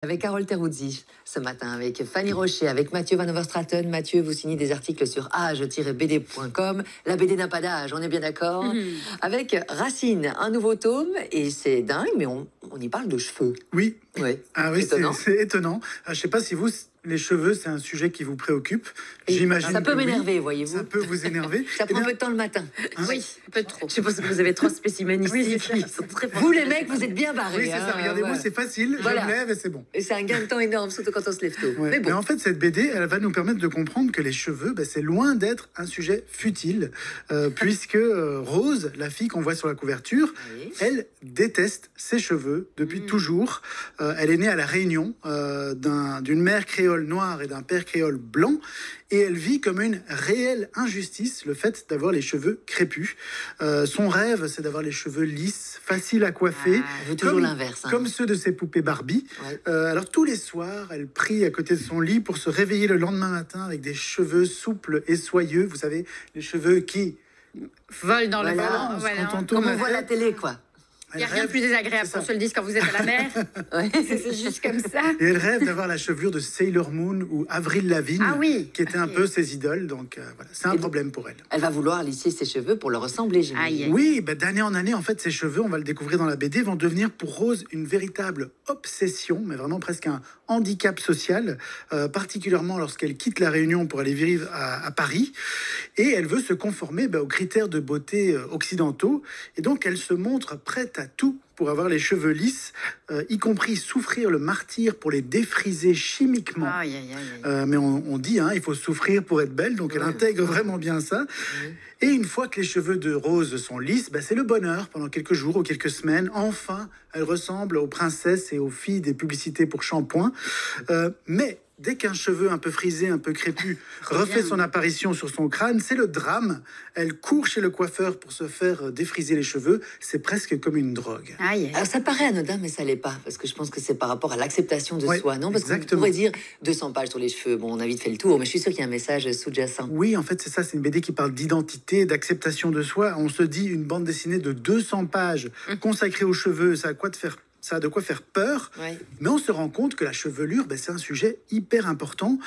Avec Carole Teruzzi ce matin, avec Fanny Rocher, avec Mathieu Van Overstraten. Mathieu, vous signez des articles sur age-bd.com. La BD n'a pas d'âge, on est bien d'accord. Avec Racine, un nouveau tome, et c'est dingue, mais on y parle de cheveux. Oui. Ouais. Ah oui, Étonnant. c'est étonnant. Je ne sais pas si vous, les cheveux, c'est un sujet qui vous préoccupe. J'imagine. Ça peut que oui. m'énerver, voyez-vous. Ça peut vous énerver. Ça Eh prend un bien, peu de temps le matin. hein, Oui, un peu trop. Je suppose que vous avez trois spécimens ici Oui, qui sont très Vous, les mecs, vous êtes bien barrés. oui, c'est ça. hein, Regardez-moi, voilà. c'est facile. Voilà. Je me lève et c'est bon. Et c'est un gain de temps énorme, surtout quand on se lève tôt. Ouais. Mais bon. en fait, cette BD, elle va nous permettre de comprendre que les cheveux, c'est loin d'être un sujet futile, puisque Rose, la fille qu'on voit sur la couverture, Oui. elle déteste ses cheveux depuis toujours. Elle est née à La Réunion d'une mère créole noire et d'un père créole blanc, et elle vit comme une réelle injustice le fait d'avoir les cheveux crépus. Son rêve, c'est d'avoir les cheveux lisses, faciles à coiffer, On veut toujours l'inverse. hein. comme ceux de ses poupées Barbie. Ouais. Alors tous les soirs, elle prie à côté de son lit pour se réveiller le lendemain matin avec des cheveux souples et soyeux. Vous savez, les cheveux qui Vol dans le Voilà. vent. Voilà. Quand on tourne Comme on la voit à la tête, télé, quoi. Il n'y a elle rien de rêve- plus désagréable c'est ça. qu'on se le dise quand vous êtes à la mer. Ouais. C'est juste comme ça. Et elle rêve d'avoir la chevelure de Sailor Moon ou Avril Lavigne, Ah oui. qui étaient un peu ses idoles. Donc voilà, c'est un Et problème pour elle. Elle va vouloir lisser ses cheveux pour leur ressembler, j'imagine. Aïe. Oui, d'année en année, en fait, ses cheveux, on va le découvrir dans la BD, vont devenir pour Rose une véritable obsession, mais vraiment presque un handicap social, particulièrement lorsqu'elle quitte La Réunion pour aller vivre à Paris. Et elle veut se conformer aux critères de beauté occidentaux. Et donc, elle se montre prête à tout pour avoir les cheveux lisses, y compris souffrir le martyre pour les défriser chimiquement. Aïe, aïe, aïe. Mais on dit, il faut souffrir pour être belle, donc elle Ouais. intègre vraiment bien ça. Ouais. Et une fois que les cheveux de Rose sont lisses, c'est le bonheur pendant quelques jours ou quelques semaines. Enfin, elle ressemble aux princesses et aux filles des publicités pour shampoing. Mais dès qu'un cheveu un peu frisé, un peu crépu, refait son apparition sur son crâne, c'est le drame. Elle court chez le coiffeur pour se faire défriser les cheveux. C'est presque comme une drogue. Aïe. Alors ça paraît anodin, mais ça l'est pas, parce que je pense que c'est par rapport à l'acceptation de Ouais, soi, non? Parce qu'on exactement. pourrait dire 200 pages sur les cheveux, bon, on a vite fait le tour, mais je suis sûre qu'il y a un message sous-jacent. Oui, en fait, c'est ça. C'est une BD qui parle d'identité, d'acceptation de soi. On se dit, une bande dessinée de 200 pages consacrée aux cheveux, ça a de quoi faire peur. Ouais. Mais on se rend compte que la chevelure, c'est un sujet hyper important.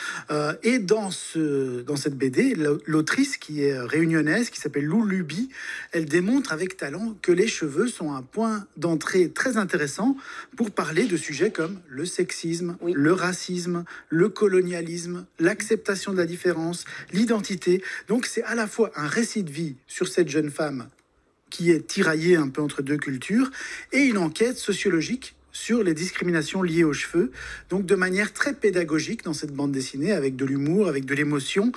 Et dans cette BD, l'autrice qui est réunionnaise, qui s'appelle Lou Luby, elle démontre avec talent que les cheveux sont un point d'entrée très intéressant pour parler de sujets comme le sexisme, Oui. le racisme, le colonialisme, l'acceptation de la différence, l'identité. Donc c'est à la fois un récit de vie sur cette jeune femme qui est tiraillée un peu entre deux cultures, et une enquête sociologique sur les discriminations liées aux cheveux, donc de manière très pédagogique dans cette bande dessinée, avec de l'humour, avec de l'émotion.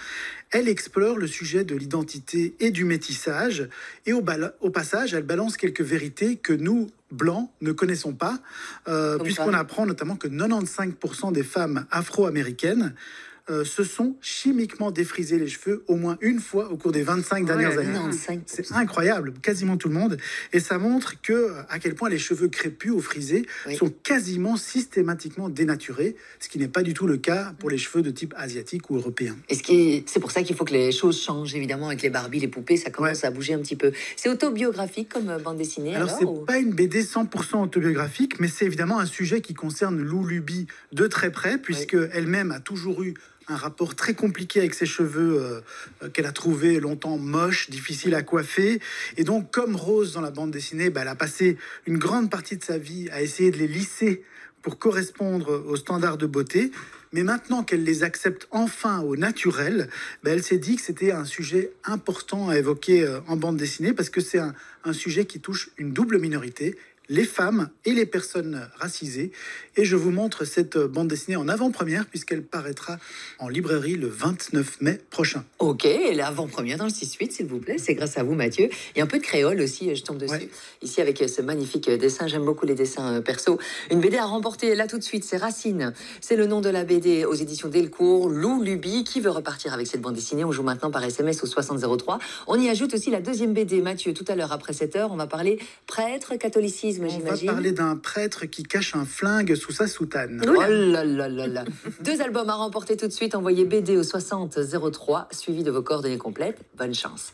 Elle explore le sujet de l'identité et du métissage, et au passage, elle balance quelques vérités que nous, blancs, ne connaissons pas, puisqu'on quoi apprend notamment que 95% des femmes afro-américaines se sont chimiquement défrisé les cheveux au moins une fois au cours des 25 dernières années. 95%. C'est incroyable, quasiment tout le monde. Et ça montre à quel point les cheveux crépus ou frisés Oui. sont quasiment systématiquement dénaturés, ce qui n'est pas du tout le cas pour les cheveux de type asiatique ou européen. Et c'est pour ça qu'il faut que les choses changent, évidemment, avec les Barbies, les poupées, ça commence à bouger un petit peu. C'est autobiographique comme bande dessinée, Alors, alors c'est ou- pas une BD 100% autobiographique, mais c'est évidemment un sujet qui concerne Lou Luby de très près, puisque elle-même a toujours eu un rapport très compliqué avec ses cheveux qu'elle a trouvé longtemps moches, difficiles à coiffer. Et donc, comme Rose dans la bande dessinée, elle a passé une grande partie de sa vie à essayer de les lisser pour correspondre aux standards de beauté. Mais maintenant qu'elle les accepte enfin au naturel, elle s'est dit que c'était un sujet important à évoquer en bande dessinée, parce que c'est un sujet qui touche une double minorité, les femmes et les personnes racisées. Et je vous montre cette bande dessinée en avant-première, puisqu'elle paraîtra en librairie le 29 mai prochain. Ok, et l'avant-première dans le 6-8, s'il vous plaît. C'est grâce à vous, Mathieu. Il y a un peu de créole aussi, je tombe dessus. Ouais. Ici, avec ce magnifique dessin. J'aime beaucoup les dessins perso. Une BD à remporter là tout de suite, c'est Racine. C'est le nom de la BD aux éditions Delcourt. Lou Luby, qui veut repartir avec cette bande dessinée. On joue maintenant par SMS au 6003. On y ajoute aussi la deuxième BD, Mathieu. Tout à l'heure, après 7h, on va parler prêtre, catholicisme, On va j'imagine. parler d'un prêtre qui cache un flingue sous sa soutane. Oh là là là là. Deux albums à remporter tout de suite. Envoyez BD au 6003, suivi de vos coordonnées complètes. Bonne chance.